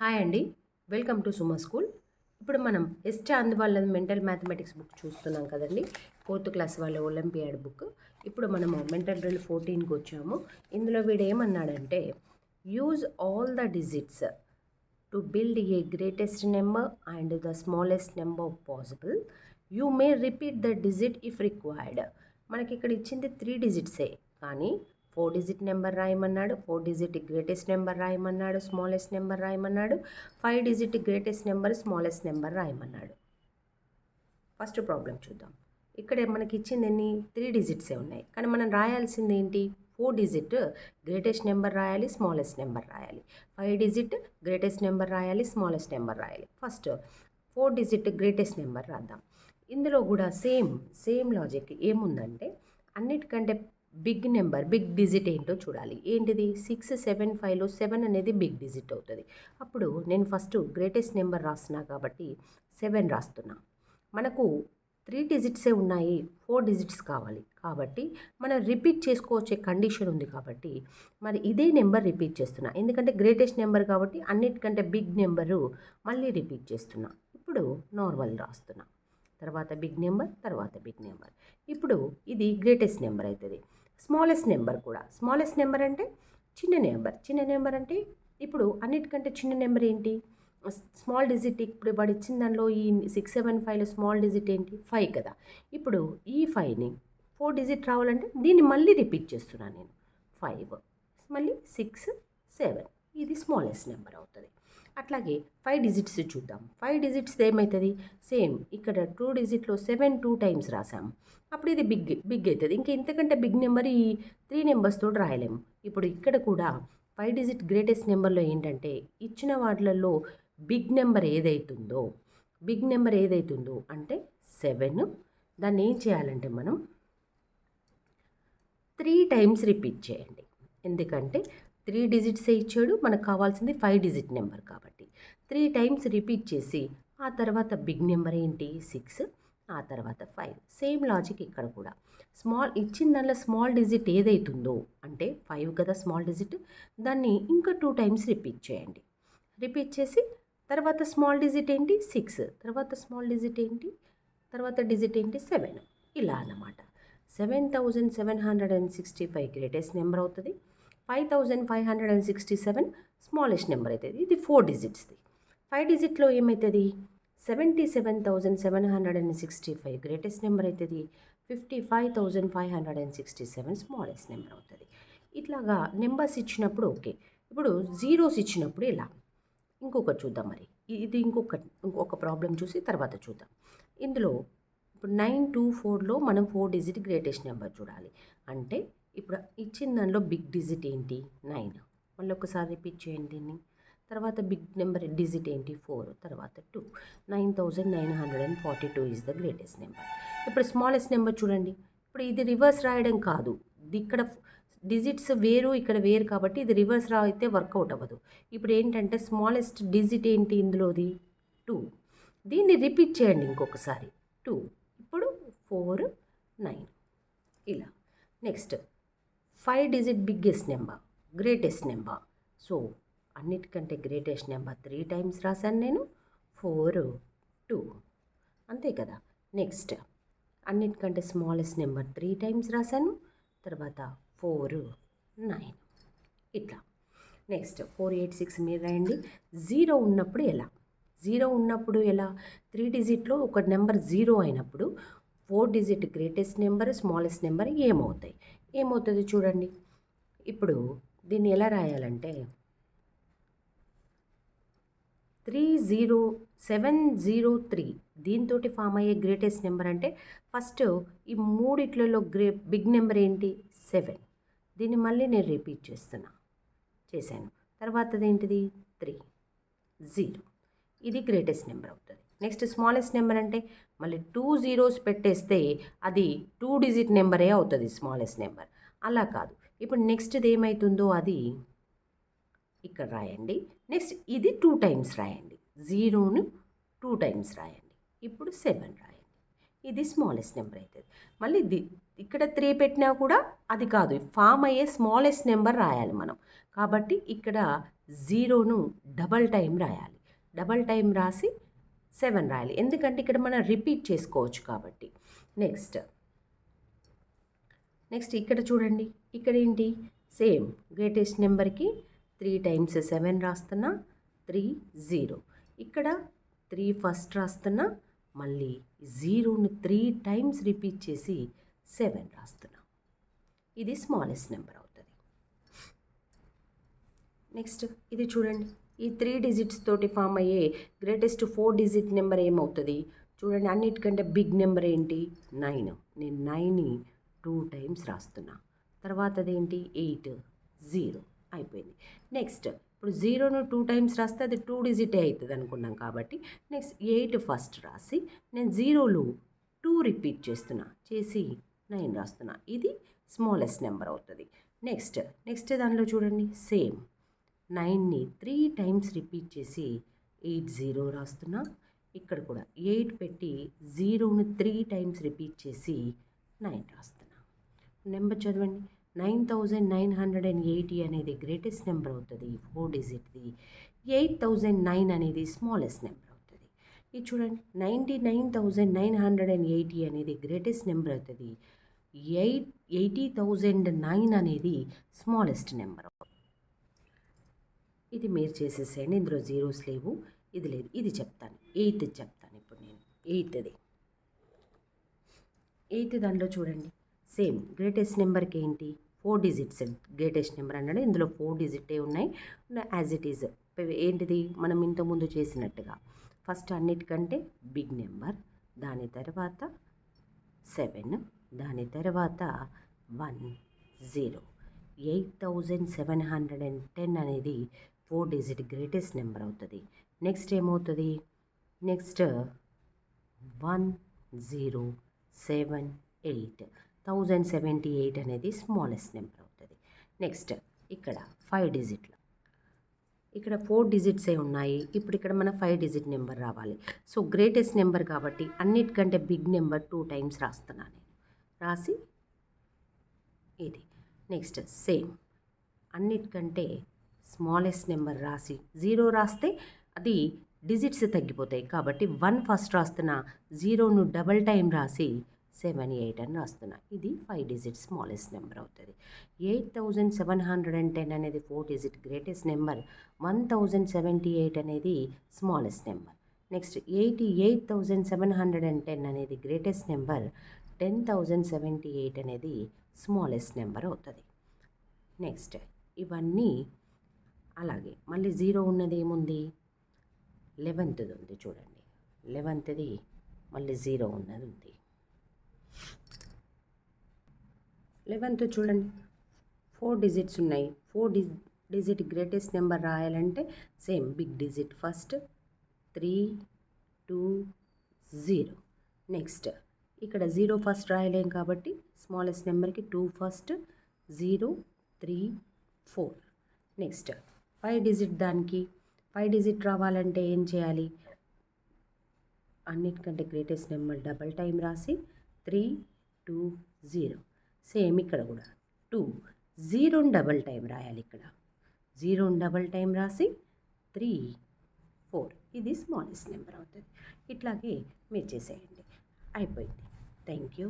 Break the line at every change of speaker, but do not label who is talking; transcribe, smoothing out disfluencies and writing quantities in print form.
Hi అండి. Welcome to Suma school. ఇప్పుడు మనం చాంద్ వాళ్ళ మెంటల్ మ్యాథమెటిక్స్ బుక్ చూస్తున్నాం కదండి. 4th క్లాస్ వాళ్ళ ఒలింపియాడ్ బుక్. ఇప్పుడు మనము మెంటల్ డ్రిల్ 14కి వచ్చాము. ఇందులో వీడు ఏమన్నాడంటే use all the digits to build a greatest number and the smallest number possible. You may repeat the digit if required. మనకి ఇక్కడ ఇచ్చింది 3 డిజిట్సే, కానీ 4 డిజిట్ నెంబర్ రాయమన్నాడు, 4 డిజిట్ గ్రేటెస్ట్ నెంబర్ రాయమన్నాడు, స్మాలెస్ట్ నెంబర్ రాయమన్నాడు, 5 digit greatest number, smallest number రాయమన్నాడు. First problem చూద్దాం. ఇక్కడ మనకి ఇచ్చింది ఎన్ని 3 డిజిట్సే ఉన్నాయి, కానీ మనం రాయాల్సింది ఏంటి 4 డిజిట్ గ్రేటెస్ట్ నెంబర్ రాయాలి, స్మాలెస్ట్ నెంబర్ రాయాలి. 5 డిజిట్ గ్రేటెస్ట్ నెంబర్ రాయాలి, స్మాలెస్ట్ నెంబర్ రాయాలి. ఫస్ట్ 4 డిజిట్ గ్రేటెస్ట్ నెంబర్ రాద్దాం. ఇందులో కూడా సేమ్ లాజిక్ ఏముందంటే అన్నిటికంటే బిగ్ నెంబర్, బిగ్ డిజిట్ ఏంటో చూడాలి. ఏంటిది 6, 7, 5లో 7 అనేది బిగ్ డిజిట్ అవుతుంది. అప్పుడు నేను ఫస్ట్ గ్రేటెస్ట్ నెంబర్ రాస్తున్నా కాబట్టి 7 రాస్తున్నా. మనకు 3 డిజిట్సే ఉన్నాయి, 4 డిజిట్స్ కావాలి కాబట్టి మనం రిపీట్ చేసుకోవచ్చే కండిషన్ ఉంది. కాబట్టి మరి ఇదే నెంబర్ రిపీట్ చేస్తున్నా, ఎందుకంటే గ్రేటెస్ట్ నెంబర్ కాబట్టి అన్నిటికంటే బిగ్ నెంబరు మళ్ళీ రిపీట్ చేస్తున్నా. ఇప్పుడు నార్మల్ రాస్తున్నా, తర్వాత బిగ్ నెంబర్, తర్వాత బిగ్ నెంబర్. ఇప్పుడు ఇది గ్రేటెస్ట్ నెంబర్ అవుతుంది. స్మాలెస్ట్ నెంబర్ కూడా, స్మాలెస్ట్ నెంబర్ అంటే చిన్న నెంబర్ అంటే ఇప్పుడు అన్నిటికంటే చిన్న నెంబర్ ఏంటి స్మాల్ డిజిట్. ఇప్పుడు వాడు ఇచ్చిన దానిలో ఈ 6, 7, 5లో స్మాల్ డిజిట్ ఏంటి 5 కదా. ఇప్పుడు ఈ 5ని 4 డిజిట్ రావాలంటే దీన్ని మళ్ళీ రిపీట్ చేస్తున్నాను నేను. 5 మళ్ళీ 6, 7 ఇది స్మాలెస్ట్ నెంబర్ అవుతుంది. అట్లాగే 5 డిజిట్స్ చూద్దాం. 5 డిజిట్స్ ఏమవుతుంది సేమ్. ఇక్కడ 2 డిజిట్లో 7 2 టైమ్స్ రాసాము, అప్పుడు ఇది బిగ్ అవుతుంది. ఇంకా ఇంతకంటే బిగ్ నెంబర్ ఈ 3 నెంబర్స్ తోటి రాయలేము. ఇప్పుడు ఇక్కడ కూడా 5 డిజిట్ గ్రేటెస్ట్ నెంబర్లో ఏంటంటే ఇచ్చిన వాటిలలో బిగ్ నెంబర్ ఏదైతుందో అంటే 7, దాన్ని ఏం చేయాలంటే మనం 3 టైమ్స్ రిపీట్ చేయండి. ఎందుకంటే 3 డిజిట్సే ఇచ్చాడు, మనకు కావాల్సింది 5 డిజిట్ నెంబర్ కాబట్టి 3 టైమ్స్ రిపీట్ చేసి ఆ తర్వాత బిగ్ నెంబర్ ఏంటి 6, ఆ తర్వాత 5. సేమ్ లాజిక్ ఇక్కడ కూడా ఇచ్చిన దానిలో స్మాల్ డిజిట్ ఏదైతుందో అంటే 5 కదా స్మాల్ డిజిట్, దాన్ని ఇంకా 2 టైమ్స్ రిపీట్ చేయండి. రిపీట్ చేసి తర్వాత స్మాల్ డిజిట్ ఏంటి 6, తర్వాత స్మాల్ డిజిట్ ఏంటి, తర్వాత డిజిట్ ఏంటి 7. ఇలా అన్నమాట. 7765 గ్రేటెస్ట్ నెంబర్ అవుతుంది, 5567 స్మాలెస్ట్ నెంబర్ అవుతుంది. ఇది 4 డిజిట్స్ది. 5 డిజిట్లో ఏమవుతుంది 77,765 గ్రేటెస్ట్ నెంబర్ అవుతుంది, 55,567 స్మాలెస్ట్ నెంబర్ అవుతుంది. ఇట్లాగా నెంబర్స్ ఇచ్చినప్పుడు ఓకే. ఇప్పుడు జీరోస్ ఇచ్చినప్పుడు ఇలా ఇంకొకటి చూద్దాం. మరి ఇది ఇంకొక ప్రాబ్లం చూసి తర్వాత చూద్దాం. ఇందులో ఇప్పుడు 924లో మనం 4 డిజిట్ గ్రేటెస్ట్ నెంబర్ చూడాలి. అంటే ఇప్పుడు ఇచ్చిన దానిలో బిగ్ డిజిట్ ఏంటి 9, మళ్ళీ ఒకసారి రిపీట్ చేయండి దీన్ని. తర్వాత బిగ్ నెంబర్ డిజిట్ ఏంటి 4, తర్వాత 2. 9942 ఈజ్ ద గ్రేటెస్ట్ నెంబర్. ఇప్పుడు స్మాలెస్ట్ నెంబర్ చూడండి. ఇప్పుడు ఇది రివర్స్ రాయడం కాదు, ఇక్కడ డిజిట్స్ వేరు ఇక్కడ వేరు కాబట్టి ఇది రివర్స్ రాయితే వర్కౌట్ అవ్వదు. ఇప్పుడు ఏంటంటే స్మాలెస్ట్ డిజిట్ ఏంటి ఇందులోది 2, దీన్ని రిపీట్ చేయండి ఇంకొకసారి 2. ఇప్పుడు 4, 9 ఇలా. Next 5 digit biggest number, greatest number. So అన్నిటికంటే గ్రేటెస్ట్ నెంబర్ 3 టైమ్స్ రాశాను నేను, 4, 2 అంతే కదా. నెక్స్ట్ అన్నిటికంటే స్మాలెస్ట్ నెంబర్ 3 టైమ్స్ రాశాను, తర్వాత 4, 9 ఇట్లా. నెక్స్ట్ 486 మీరు రాయండి. జీరో ఉన్నప్పుడు ఎలా 3 డిజిట్లో ఒక నెంబర్ జీరో అయినప్పుడు 4 digit greatest number, smallest number ఏమవుతుంది చూడండి. ఇప్పుడు దీన్ని ఎలా రాయాలంటే 30703 దీంతో ఫామ్ అయ్యే గ్రేటెస్ట్ నెంబర్ అంటే ఫస్ట్ ఈ మూడిట్లలో బిగ్ నెంబర్ ఏంటి 7, దీన్ని మళ్ళీ నేను రిపీట్ చేశాను. తర్వాతది ఏంటిది 30, ఇది గ్రేటెస్ట్ నెంబర్ అవుతుంది. నెక్స్ట్ స్మాలెస్ట్ నెంబర్ అంటే మళ్ళీ 2 జీరోస్ పెట్టేస్తే అది 2 డిజిట్ నెంబరే అవుతుంది స్మాలెస్ట్ నెంబర్. అలా కాదు, ఇప్పుడు నెక్స్ట్ది ఏమవుతుందో అది ఇక్కడ రాయండి. నెక్స్ట్ ఇది 2 టైమ్స్ రాయండి, 0ను 2 టైమ్స్ రాయండి. ఇప్పుడు 7 రాయండి, ఇది స్మాలెస్ట్ నెంబర్ అవుతుంది. మళ్ళీ ఇక్కడ 3 పెట్టినా కూడా అది కాదు, ఫామ్ అయ్యే స్మాలెస్ట్ నెంబర్ రాయాలి మనం. కాబట్టి ఇక్కడ 0ను డబల్ టైం రాయాలి. డబల్ టైం రాసి 7 రాయాలి, ఎందుకంటే ఇక్కడ మనం రిపీట్ చేసుకోవచ్చు కాబట్టి. నెక్స్ట్ ఇక్కడ చూడండి, ఇక్కడ ఏంటి, సేమ్ గ్రేటెస్ట్ నెంబర్కి 3 టైమ్స్ 7 రాస్తున్నా, 3 0. ఇక్కడ 3 ఫస్ట్ రాస్తున్నా, మళ్ళీ 0ను 3 టైమ్స్ రిపీట్ చేసి 7 రాస్తున్నా. ఇది స్మాలెస్ట్ నెంబర్ అవుతుంది. నెక్స్ట్ ఇది చూడండి, ఈ 3 డిజిట్స్ తోటి ఫామ్ అయ్యే గ్రేటెస్ట్ 4 డిజిట్ నెంబర్ ఏమవుతుంది చూడండి. అన్నిటికంటే బిగ్ నెంబర్ ఏంటి, 9. నేను 9ని 2 టైమ్స్ రాస్తున్నా. తర్వాత అదేంటి 8 0 అయిపోయింది. నెక్స్ట్ ఇప్పుడు 0ను 2 టైమ్స్ రాస్తే అది 2 డిజిటే అవుతుంది అనుకున్నాం కాబట్టి నెక్స్ట్ 8 ఫస్ట్ రాసి నేను 0లు 2 రిపీట్ చేసి 9 రాస్తున్నా. ఇది స్మాలెస్ట్ నెంబర్ అవుతుంది. నెక్స్ట్ దానిలో చూడండి, సేమ్ 9ని 3 టైమ్స్ రిపీట్ చేసి 8 0 రాస్తున్నా. ఇక్కడ కూడా 8 పెట్టి 0ను 3 టైమ్స్ రిపీట్ చేసి 9 రాస్తున్నా. నెంబర్ చదవండి, 9980 అనేది గ్రేటెస్ట్ నెంబర్ అవుతుంది 4 డిజిట్ది. 8009 అనేది స్మాలెస్ట్ నెంబర్ అవుతుంది. ఇది చూడండి, 99980 అనేది గ్రేటెస్ట్ నెంబర్ అవుతుంది. 80009 అనేది స్మాలెస్ట్ నెంబర్. ఇది మీరు చేసేసేయండి, ఇందులో జీరోస్ లేవు, ఇది లేదు. ఇది చెప్తాను, 8 చెప్తాను ఇప్పుడు నేను. 8 దానిలో చూడండి, సేమ్ గ్రేటెస్ట్ నెంబర్కి ఏంటి 4 డిజిట్స్ గ్రేటెస్ట్ నెంబర్ అన్నాడు. ఇందులో 4 డిజిటే ఉన్నాయి, యాజ్ ఇట్ ఈజ్. ఏంటిది మనం ఇంతకుముందు చేసినట్టుగా ఫస్ట్ అన్నిటికంటే బిగ్ నెంబర్, దాని తర్వాత 7, దాని తర్వాత 1 0. 8710 అనేది 4 డిజిట్ గ్రేటెస్ట్ నెంబర్ అవుతుంది. నెక్స్ట్ ఏమవుతుంది, నెక్స్ట్ 1078 1078 అనేది స్మాలెస్ట్ నెంబర్ అవుతుంది. నెక్స్ట్ ఇక్కడ 5 డిజిట్లు, ఇక్కడ 4 డిజిట్సే ఉన్నాయి. ఇప్పుడు ఇక్కడ మన 5 డిజిట్ నెంబర్ రావాలి. సో గ్రేటెస్ట్ నెంబర్ కాబట్టి అన్నిటికంటే బిగ్ నెంబర్ 2 టైమ్స్ రాస్తున్నాను నేను. రాసి ఇది నెక్స్ట్ సేమ్ అన్నిటికంటే స్మాలెస్ట్ నెంబర్ రాసి 0 రాస్తే అది డిజిట్స్ తగ్గిపోతాయి కాబట్టి 1 ఫస్ట్ రాస్తున్నా, 0ను డబల్ టైం రాసి 7 8 అని రాస్తున్నా. ఇది 5 డిజిట్ స్మాలెస్ట్ నెంబర్ అవుతుంది. 8710 అనేది 4 డిజిట్ గ్రేటెస్ట్ నెంబర్. 1078 అనేది స్మాలెస్ట్ నెంబర్. నెక్స్ట్ 88710 అనేది గ్రేటెస్ట్ నెంబర్. 10078 అనేది స్మాలెస్ట్ నెంబర్ అవుతుంది. నెక్స్ట్ ఇవన్నీ అలాగే. మళ్ళీ 0 ఉన్నది ఏముంది, 11th ఉంది చూడండి. 11th మళ్ళీ 0 ఉన్నది ఉంది. 11th చూడండి, 4 డిజిట్స్ ఉన్నాయి. 4 డిజిట్ గ్రేటెస్ట్ నెంబర్ రాయాలంటే same big digit first 3 2 0. Next ఇక్కడ 0 ఫస్ట్ రాయలేం కాబట్టి స్మాలెస్ట్ నెంబర్కి 2 ఫస్ట్ 0 3 4. నెక్స్ట్ 5 డిజిట్, దానికి 5 డిజిట్ రావాలంటే ఏం చేయాలి, అన్నిటికంటే గ్రేటెస్ట్ నెంబర్ డబల్ టైం రాసి 3 2 0. సేమ్ ఇక్కడ కూడా 2 0ని డబల్ టైం రాయాలి. ఇక్కడ 0ని డబల్ టైం రాసి 3 4. ఇది స్మాలెస్ట్ నెంబర్ అవుతుంది. ఇట్లాగే మీరు చేసేయండి, అయిపోయింది. Thank you.